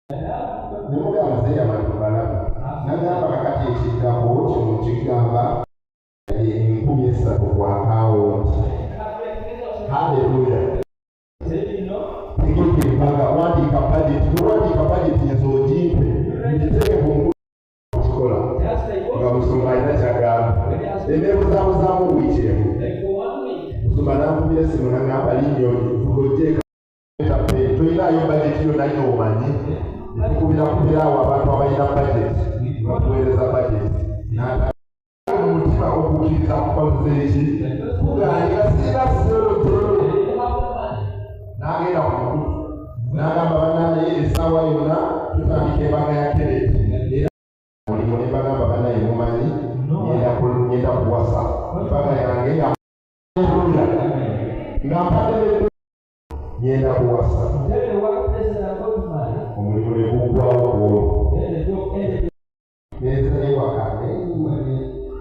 Nemugamba ze abantu balaba. Nagamba kakati ekiggambo kino kigamba 3,000 kwa akawunti. Haleluya. Tegeke mpaka wandika budget ez'ogimpe ngiteke ku kikola nga Musumba alina kyagamba. Eneebuzaabuzamu wiikiremu. Musumba n'ankubira essimu n'agamba linnya project tulinayo budget yo nayo omanyi. Kubira awo abantu abalina budget bakuweereza budget n'umutima okukkiriza kukoze eki kuganja sirina sirotero n'agenda ku mukutu n'agamba bannange essaawa yonna tutandika embaga ya kereti era mulimu ne bagamba bannange mumanyi ngenda kuwasa embaga yange nga mpadde ngenda kuwasa omulimu ne guggwawo olwo neza ewaka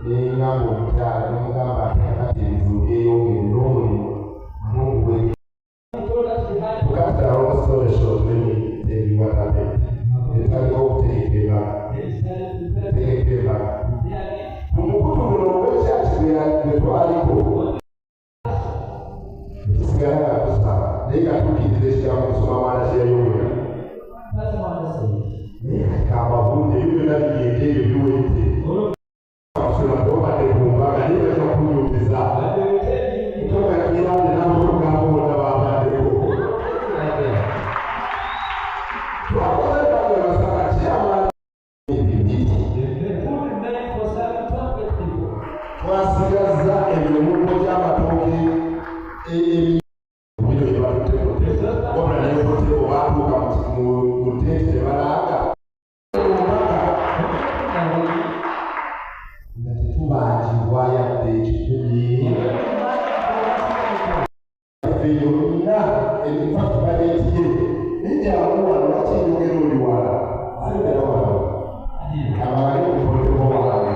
nengamba omukyala nomugamba akati ebizibu byeyongere n'omulimu nongwe tukatala omusolesho ebiwatabe etaliwo okuteekera ku mukutu guno ogwekyaki bwe twaliko ekisigala nga tusaba naye nga tukkiriza ekiramu kusoma mwana kyeyayongera kabavunde byonna bigende ebyo biwedde akusoma tobadde ku mbaga naye bajja kunyumbiza togairande n'amakugamba bonna babaddeko twakoze ebbanga basaka kyamala twasigaza ebimugo gy'amatooke ebiro bye batutekote wabula nebotebo batuuka mu tenti tebalaaga nga tetubangibwa yadde ekikumi yaffe yonna ebifatubaletiye nejjamu wano lwakinyogera oli wala alibera wano abali okutotebo wange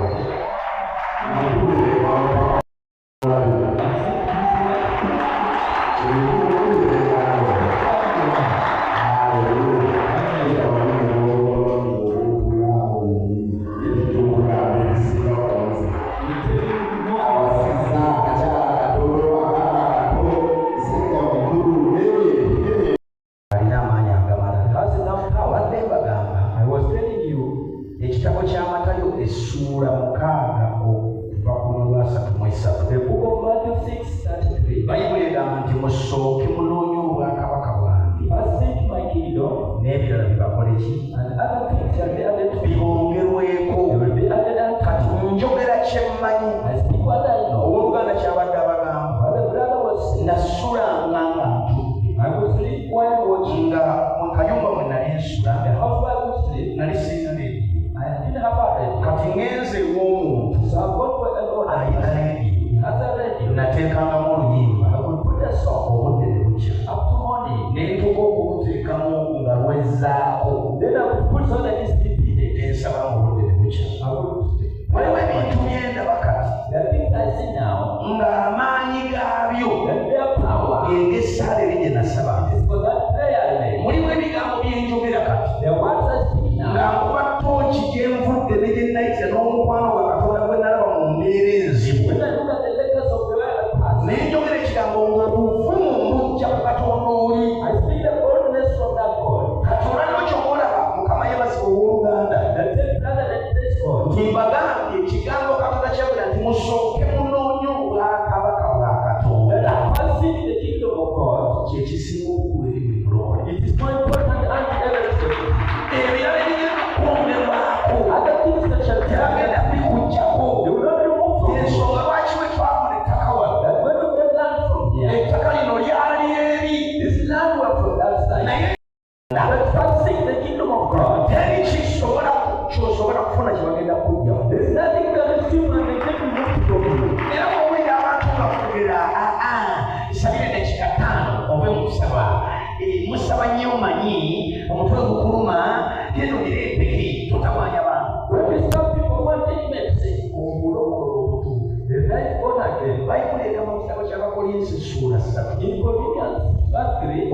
Inconvenience, verse 3,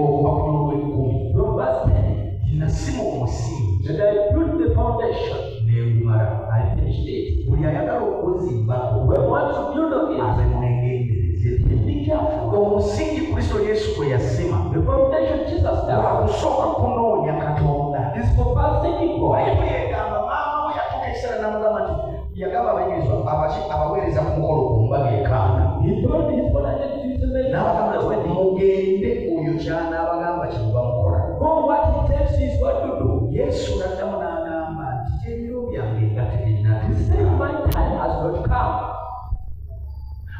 umusingi. And I built the foundation. Negumala. I finished it. Buli ayagala okuzimbako. When once you build on it, abenegendereze. be careful. Omusingi Kristo Yesu gwe yasima. The foundation Jesus does Wakusooka kunoonya Katonda. is for first seeking God. Bayibuli egamba maama we yatuuka ekiseera n'amugamba nti yagamba abayigirizwa abaweereza ku mukolo ku mbaga ekaana. He told his brother Jesus n'abagamba nti mugende oyo ky'anaabagamba kye muba mukola. go what he tells you is what to do. Yesu n'addamu n'agamba nti ebiro byange nga tebinnatuuka. He said my time has not come.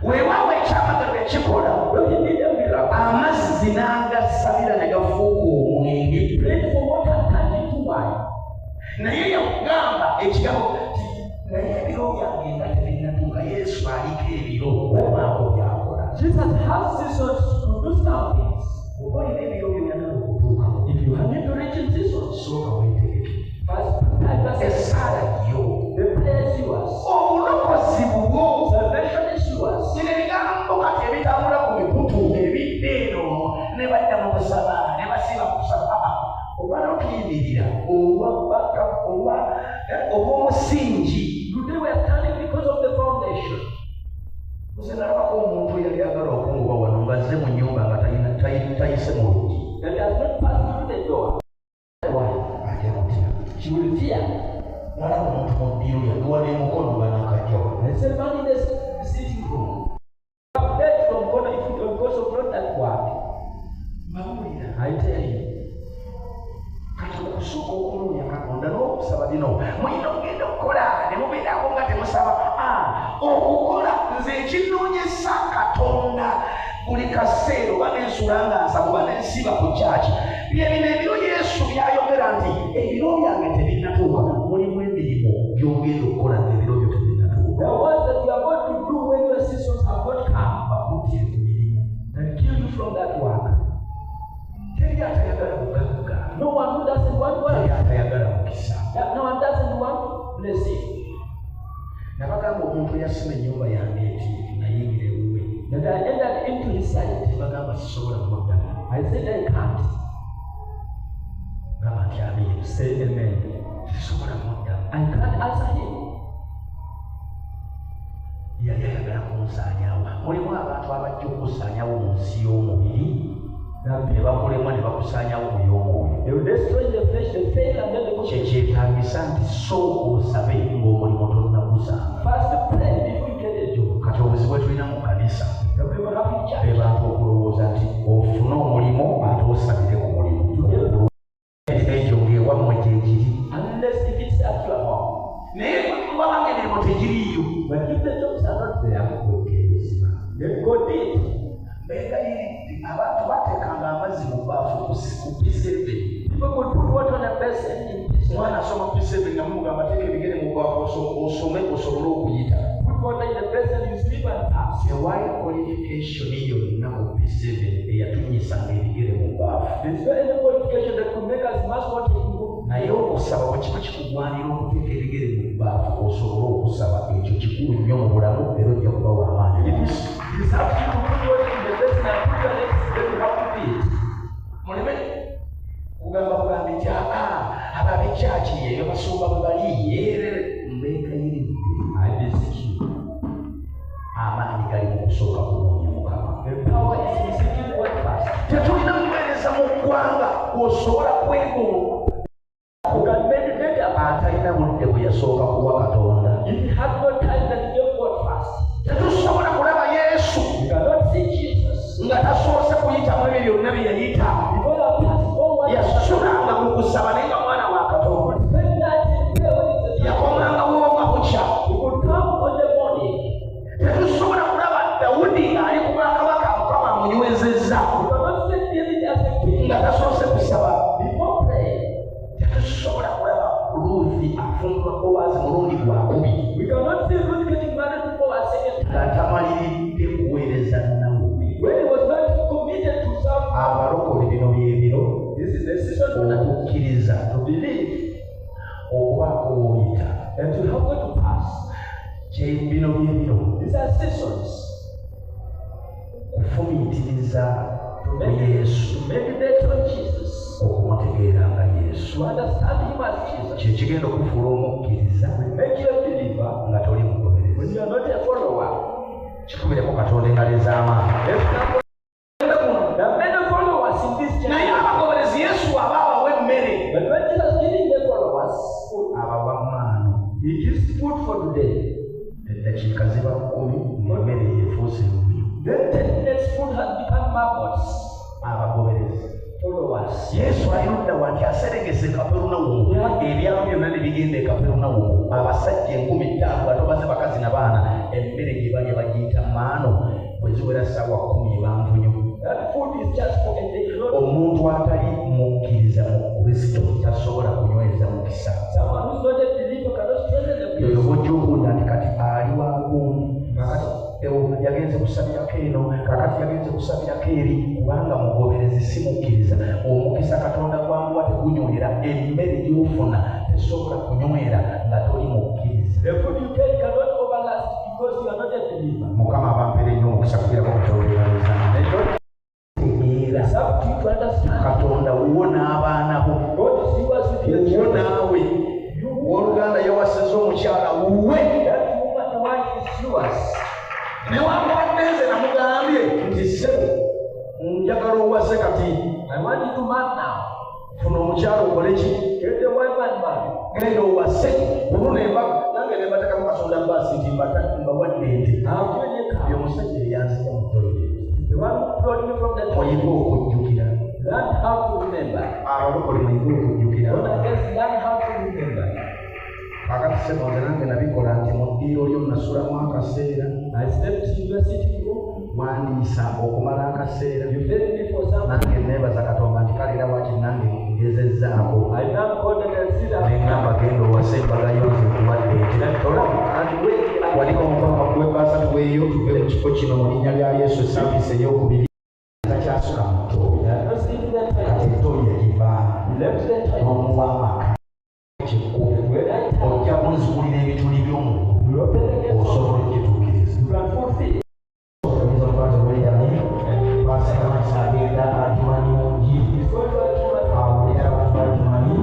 Weewaawo ekyamagalo ekikola When he did a miracle, amazzi n'agasabira ne gafuuka omwenge. he prayed for water turned into wine. Naye yakugamba ekigambo nti naye ebiro byange nga tebinnatuuka. Yesu aliko ebiro obaako byakola. Jesus has seasons to do some things. Oba olina ebiro by'oyagala okutuukamu, If you need to reach in seasons, sooka weetegeke. first prepare yourself. Essaala yo, The prayer is yours. obulokozi bubwo. Salvation is yours. Bino ebigambo kati ebitambula ku mikutu ebidde eno ne badda mu kusaba ne basiba mu kusaba. Oba n'otuyimirira obw'omusingi. Today we are standing because of the foundation. Nze nalabako omuntu eyali agala okunguba wano ng'azze mu nnyumba nga tayise mu luggi. That has not passed through the door. Atya kutya. She will fear. Nalaba omuntu mu ddiro yaduwa n'emukono banakajja. And said, man in the sitting room. I've heard from God if you don't go so not that word. Mawulira. I tell you. Kati okusooka okunoonya Katonda n'okusaba bino mulina okugenda okukola ne mubeerako nga temusaba. Okukola nze ekinoonyesa Katonda buli kaseera oba n'ensula nga nsaba oba n'ensiba ku kyaki. Bye bino ebiro Yesu byayogera nti ebiro byange tebinnatuuka. Mulimu emirimu gy'ogenda okukola n'ebiro byo tebinnatuuka. The words that you are going to do when your seasons have not come, Bakuttire ku mirimu. and kill you from that work. Teri atayagala bugagga. No one who doesn't want Teri wealth. atayagala mukisa. No one doesn't want blessing. Nabagamba omuntu eyasima ennyumba yange eti nayingira ewuwe. That I entered into his sight. Bagamba sisobola kumuddamu. I said I can't. Gamba nti amiina. Say amen. Sisobola kumuddamu. I can't answer him. Yali ayagala kunsaanyaawo. Mulimu abantu abajja okusaanyaawo mu nsi y'omubiri ne bakulemwa ne bakusaanyaawo mu y'omwoyo. They will destroy the flesh, they fail, and then they go. Kyekyetaagisa nti sooka osabe ng'omulimu tonnagusaanga. First pray before you get a job. Kati obuzibu bwe tulina mu kanisa The people have in be charge. bantu okulowooza nti ofune omulimu ate osabire ku mulimu. Ekyo ng'ewammwe gyekiri. Unless if it's at your home. Naye wabanga emirimu tegiriiyo. But if the jobs are not there, Wekeerezebwa. then God did. Beegayiridde abantu bateekanga amazzi mu bbaafu ku P7. People would put water on a basin in this one. Omwana asoma P7 nga mumugamba teeka ebigere mu bbaafu osome osobole okuyita. Put water in the basin, you sleep and pass. Tewali qualification yonna ku P7 eyatunyisanga ebigere mu bbaafu. There's no any qualification that could make us much more technical. Naye okusaba bwe kiba kikugwanira okuteeka ebigere mu bbaafu osobole okusaba ekyo kikulu nnyo mu bulamu era ojja kuba w'amaanyi. It's up to you to put water in the basin and put your legs, then you have to be it. Muleme kugamba nti abab'ekyaki ebyo basumba bwe bali mbeekayiridde. I beseech you. Amaanyi gali mu kusooka kunoonya Mukama. The power is in seeking God first. Tetulina muweereza mu ggwanga osobola kwegomba You can meditate about atalina budde bwe yasooka kuwa Katonda. if you have no time that you give God first. Tetusobola kulaba Yesu You cannot see Jesus. nga tasoose kuyitamu ebyo byonna bye yayita. Before I pass forward, Yasulanga mu kusaba naye nga mwana wa Katonda. spend that in prayer when it's a Yakomanga bw'oba bukya. You could come on the morning. Tetusobola kulaba Dawudi ng'ali ku bwakabaka Mukama amunywezezza You cannot see David as a king nga tasoose kusaba. before praying. Tetusobola kulaba Luuthi afumbirwa Bowaazi mulundi gwakubiri We cannot see Ruth getting married before a second time. nga tamaliridde kuweereza Nawomi. When he was not committed to serve, Abalokole bino byebiro this is the season for that okukkiriza to believe okubaako w'oyita. and to help God to pass. Bino byebiro These are seasons kufumiitiriza to Yesu meditate on Jesus, okumutegeera nga Yesu. Yesu. To understand him as Jesus. Kyekigenda okufuula omukkiriza Make you a believer nga toli when mugoberezi. you are not a follower. Kikubireko Katonda engalo ez'amaanyi. There are many followers in this church. Naye abagoberezi Yesu aba abawa emmere. But when Jesus is giving the followers food, Abawa maano. he gives food for today. Eddakiika ziba 10 ng'emmere yeefuuse enguyu. Then 10 minutes food has become maggots. Abagoberezi. Followers. Yesu ayonda wanti aserengese Kaperunawumu. Ebyalo byonna ne bigenda e Kaperunawumu. Abasajja 5,000 batobaze bakazi n'abaana. Emmere gye balya bagiyita maano. Bwe ziwera ssaawa 10 banvunyu. That food is just for a day. Omuntu atali mukkiriza mu Kristo tasobola kunyweza mukisa. Someone who's not a believer cannot strengthen the Yoyo place. bw'ojja okuwulira nti kati ali wagundi. Kakati yagenze kusabirako eno, kakati yagenze kusabirako eri, kubanga mugoberezi si mukkiriza. Omukisa Katonda gwanguwa tegunywera. Emmere gy'ofuna tesobola kunywera nga toli mukkiriza. The food you get cannot overlast because you are not a believer. Mukama abampere nnyo omukisa kubeerako okutolereza. It's up to you to understand. Katonda wuwo n'abaana bo. God is yours with your Wuwo children. naawe. Owooluganda yawasiza omukyala wuwe. That woman, the wife is yours. Newankubadde nze namugambye nti ssebo njagala owase kati I want you to marry now. funa omukyala okole ki Get the wife and marry. genda owase olwo nange nembatekamu Katonda mbaasi nti mbawadde ente I've given you a oyo car. omusajja eyanzija mu toyireti The one who brought me from the oyiga toilet. okujjukira Learn how to remember. abalokole muyiga okujjukira Born again, learn how to remember. kakati ssebo nze nange nabikola nti mu ddiiro lyo nasulamu akaseera I slept in your sitting room. wandiisa okumala akaseera You fed me for some. nange neebaza Katonda nti kalera waki nange ngezezzaako I now called and I sit up. nengamba genda owase embaga yonze kuwadde waliko omukama kuwebaasa tuweeyo tuve mu kifo kino mu linnya lya Yesu esaaviisi ey'okubiri takyasuka mu ttooyi I was in the kati toilet. ettooyi ekivaamu Left the toilet. n'omuwa amaka kikku ojja kunzigulira ebituli by'omugulu You open the gate. osobola okukituukiriza You can fulfill. oyinza okuba teweeyali baaseka masa agenda atumanyi mu njiri Before you are too much. awo era batumanyi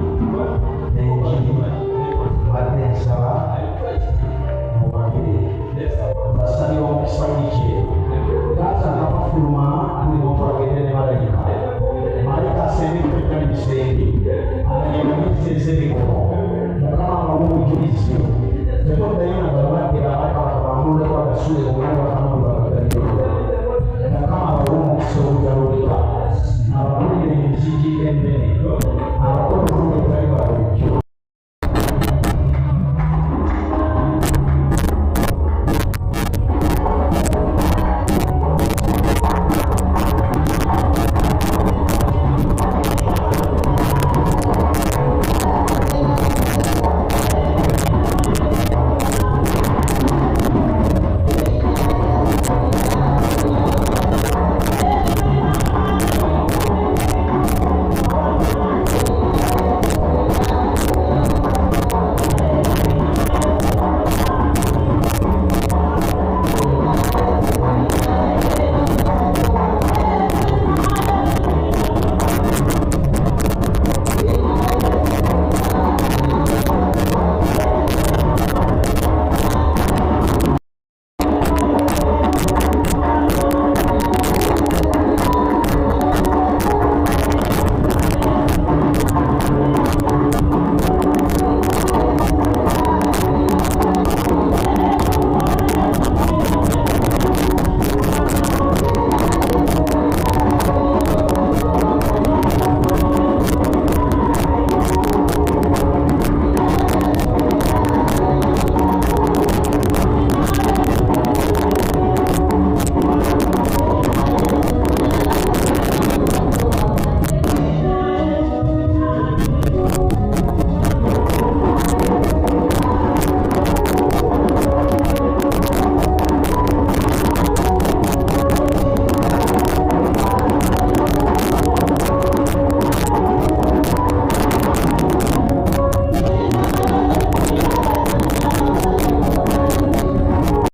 n'enjiri badde nsaba mubagire basabira omukisa wiki gaza nga bafuluma buli muntu agende ne malayika malayika asembeko etali bisenge agenda mukisa ez'ebikono mukama nga bumujulizi tetondayo